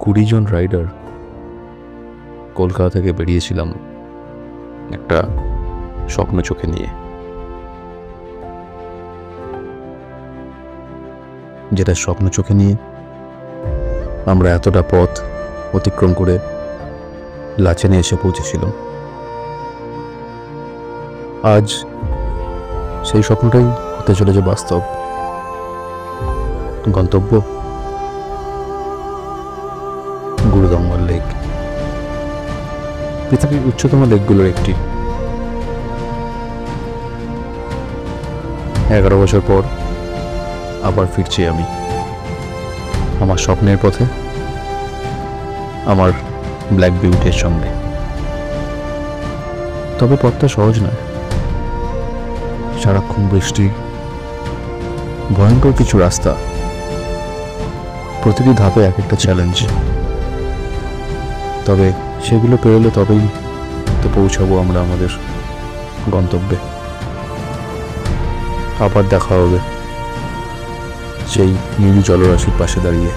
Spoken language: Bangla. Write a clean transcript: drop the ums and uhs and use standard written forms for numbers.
20 জন রাইডার কলকাতা থেকে বেরিয়েছিলাম একটা স্বপ্ন চোখে নিয়ে, যেটা স্বপ্ন চোখে নিয়ে আমরা এতটা পথ অতিক্রম করে লাচেনে এসে পৌঁছেছিলাম। আজ সেই স্বপ্নটাই হতে চলেছে বাস্তব। গন্তব্য গুরুদম্বর লেক, পৃথিবীর উচ্চতম লেকগুলোর একটি। 11 বছর পর আবার ফিরছি আমি আমার স্বপ্নের পথে, আমার ব্ল্যাক বিউটির সঙ্গে। তবে পথটা সহজ নয়, সারাক্ষণ বৃষ্টি, ভয়ঙ্কর কিছু রাস্তা, প্রতিটি ধাপে এক একটা চ্যালেঞ্জ। তবে সেগুলো পেরোলে তবেই তো পৌঁছাবো আমরা আমাদের গন্তব্যে। আবার দেখা হবে সেই নীল জলরাশির পাশে দাঁড়িয়ে।